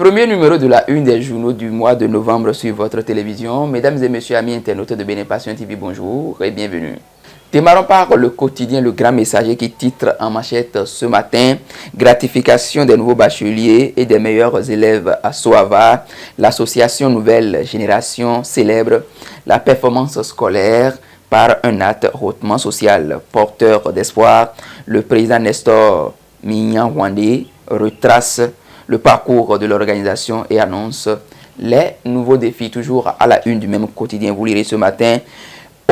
Premier numéro de la une des journaux du mois de novembre sur votre télévision. Mesdames et messieurs, amis internautes de Bénin Passion TV, bonjour et bienvenue. Démarrons par le quotidien Le Grand Messager qui titre en manchette ce matin « Gratification des nouveaux bacheliers et des meilleurs élèves à Soava ». L'association Nouvelle Génération célèbre la performance scolaire par un acte hautement social. Porteur d'espoir, le président Nestor Mignawandé retrace le parcours de l'organisation et annonce les nouveaux défis. Toujours à la une du même quotidien, vous lirez ce matin,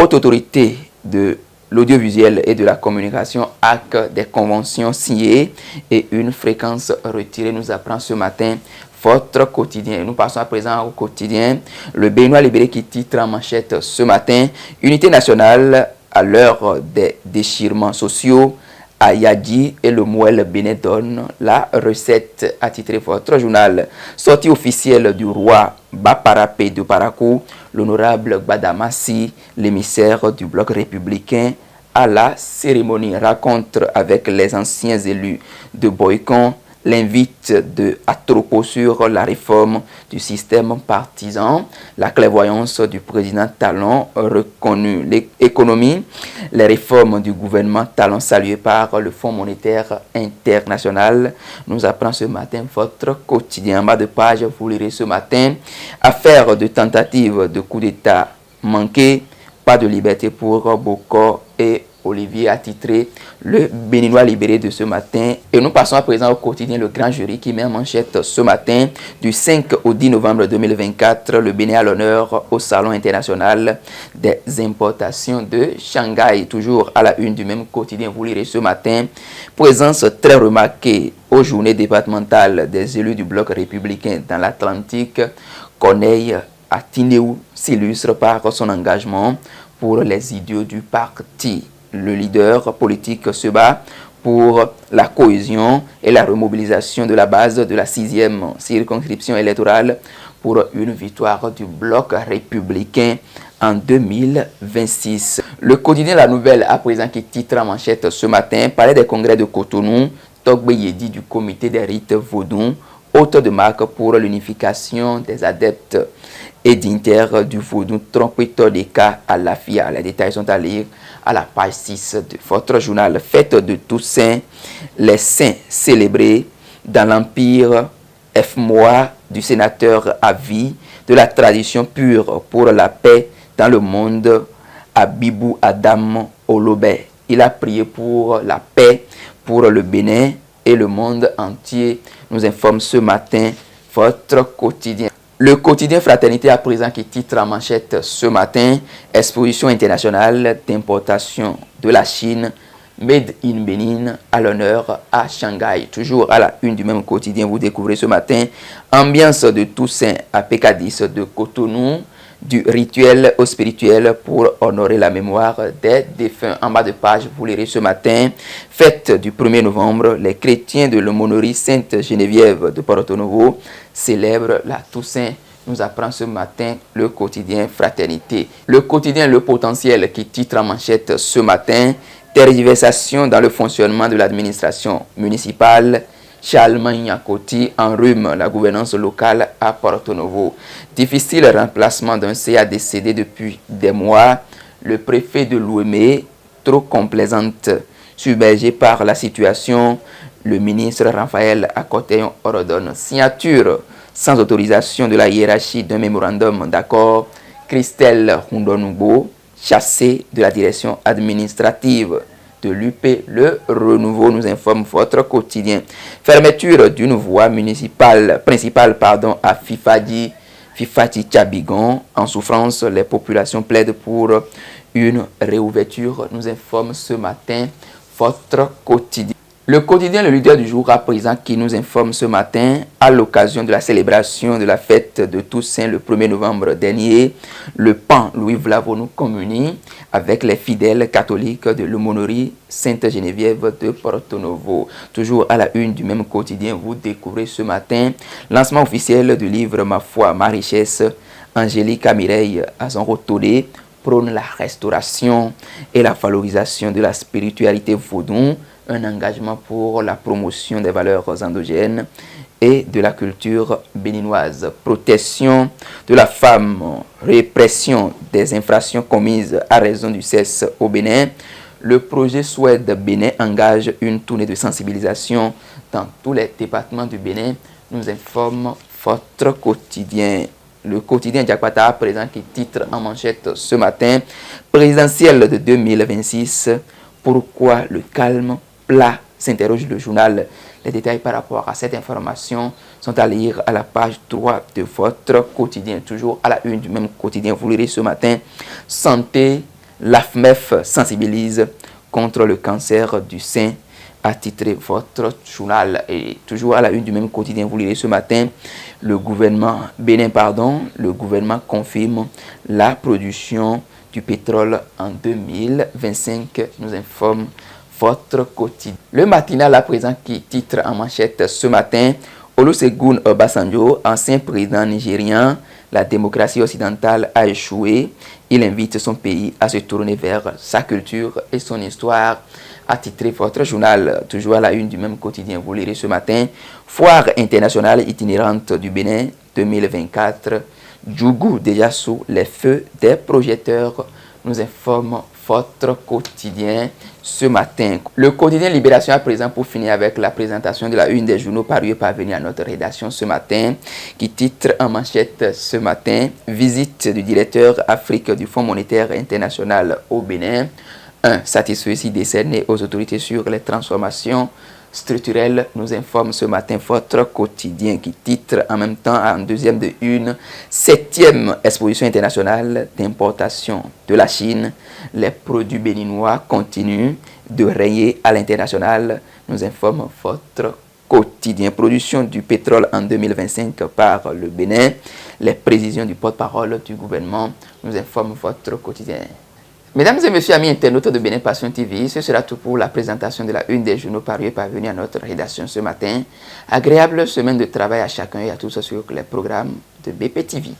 haute autorité de l'audiovisuel et de la communication, acte des conventions signées et une fréquence retirée, nous apprend ce matin votre quotidien. Nous passons à présent au quotidien Le Béninois Libéré qui titre en manchette ce matin « Unité nationale à l'heure des déchirements sociaux ». Ayadi et le Mouel Bénin donne la recette, a titré votre journal. Sortie officielle du roi Baparapé de Parakou, l'honorable Gbadamassi, l'émissaire du bloc républicain, à la cérémonie. Rencontre avec les anciens élus de Boycon, l'invite de Atroko sur la réforme du système partisan, la clairvoyance du président Talon reconnue, l'économie, les réformes du gouvernement Talon saluées par le Fonds monétaire international. Nous apprend ce matin votre quotidien. En bas de page, vous lirez ce matin, affaire de tentative de coup d'État manqué, pas de liberté pour Boko et Olivier, a titré le Béninois Libéré de ce matin. Et nous passons à présent au quotidien Le Grand Jury qui met en manchette ce matin du 5 au 10 novembre 2024. Le Bénin à l'honneur au Salon international des importations de Shanghai. Toujours à la une du même quotidien, vous lirez ce matin. Présence très remarquée aux journées départementales des élus du bloc républicain dans l'Atlantique. Corneille Atinéou s'illustre par son engagement pour les idiots du parti. Le leader politique se bat pour la cohésion et la remobilisation de la base de la 6e circonscription électorale pour une victoire du bloc républicain en 2026. Le quotidien La Nouvelle à présent qui titre en manchette ce matin, Palais des congrès de Cotonou, Togbe Yedi du comité des rites vaudou, hôte de marque pour l'unification des adeptes et dignitaires du vaudou, trompeteur des cas à la FIA. Les détails sont à lire à la page 6 de votre journal. Fête de Toussaint, les saints célébrés dans l'empire F-Mois du sénateur à vie de la tradition pure pour la paix dans le monde, Abibou Adam Olobé. Il a prié pour la paix pour le Bénin et le monde entier, nous informe ce matin votre quotidien. Le quotidien Fraternité à présent qui titre en manchette ce matin, exposition internationale d'importation de la Chine, Made in Bénin à l'honneur à Shanghai. Toujours à la une du même quotidien, vous découvrez ce matin, ambiance de Toussaint à Pécadis de Cotonou, du rituel au spirituel pour honorer la mémoire des défunts. En bas de page, vous lirez ce matin, fête du 1er novembre, les chrétiens de l'aumônerie Sainte-Geneviève de Porto-Novo célèbrent la Toussaint. Nous apprend ce matin le quotidien Fraternité. Le quotidien Le Potentiel qui titre en manchette ce matin, tergiversation dans le fonctionnement de l'administration municipale. Charlemagne Akoti enrhume la gouvernance locale à Porto-Novo. Difficile remplacement d'un CA décédé depuis des mois. Le préfet de l'Ouémé, trop complaisante, submergé par la situation. Le ministre Raphaël Akoteyon ordonne signature sans autorisation de la hiérarchie d'un mémorandum d'accord. Christelle Hundonubo, chassée de la direction administrative de l'UP, le renouveau, nous informe votre quotidien. Fermeture d'une voie municipale principale à Fifadi Tchabigon. En souffrance, les populations plaident pour une réouverture, nous informe ce matin votre quotidien. Le quotidien Le Leader du jour à présent qui nous informe ce matin à l'occasion de la célébration de la fête de Toussaint le 1er novembre dernier, le pan Louis Vlavo nous communie avec les fidèles catholiques de l'aumônerie Sainte-Geneviève de Porto-Novo. Toujours à la une du même quotidien, vous découvrez ce matin lancement officiel du livre Ma foi, ma richesse. Angélique Mireille Azonrotouré prône la restauration et la valorisation de la spiritualité vaudou, un engagement pour la promotion des valeurs endogènes et de la culture béninoise. Protection de la femme, répression des infractions commises à raison du sexe au Bénin. Le projet Souhaite Bénin engage une tournée de sensibilisation dans tous les départements du Bénin, nous informe votre quotidien. Le quotidien Diakwata présent qui titre en manchette ce matin, présidentielle de 2026, pourquoi le calme plat, s'interroge le journal. Les détails par rapport à cette information sont à lire à la page 3 de votre quotidien. Toujours à la une du même quotidien, vous lirez ce matin, santé, l'AFMEF sensibilise contre le cancer du sein, a titré votre journal. Et toujours à la une du même quotidien, vous lirez ce matin, le gouvernement confirme la production du pétrole en 2025, nous informe votre quotidien. Le matinal à présent qui titre en manchette ce matin, Olusegun Obasanjo, ancien président nigérien, la démocratie occidentale a échoué. Il invite son pays à se tourner vers sa culture et son histoire, a titré votre journal. Toujours à la une du même quotidien, vous lirez ce matin, Foire internationale itinérante du Bénin 2024, Djougou déjà sous les feux des projecteurs, nous informe votre quotidien ce matin. Le quotidien Libération à présent pour finir avec la présentation de la une des journaux parus et parvenus à notre rédaction ce matin, qui titre en manchette ce matin, visite du directeur Afrique du Fonds monétaire international au Bénin. Satisfait décerné aux autorités sur les transformations structurelles, nous informe ce matin votre quotidien qui titre en même temps en deuxième de une, 7e exposition internationale d'importation de la Chine. Les produits béninois continuent de régner à l'international, nous informe votre quotidien. Production du pétrole en 2025 par le Bénin. Les précisions du porte-parole du gouvernement, nous informe votre quotidien. Mesdames et messieurs, amis internautes de Bénin Passion TV, ce sera tout pour la présentation de la une des journaux parus et parvenus à notre rédaction ce matin. Agréable semaine de travail à chacun et à tous sur les programmes de BP TV.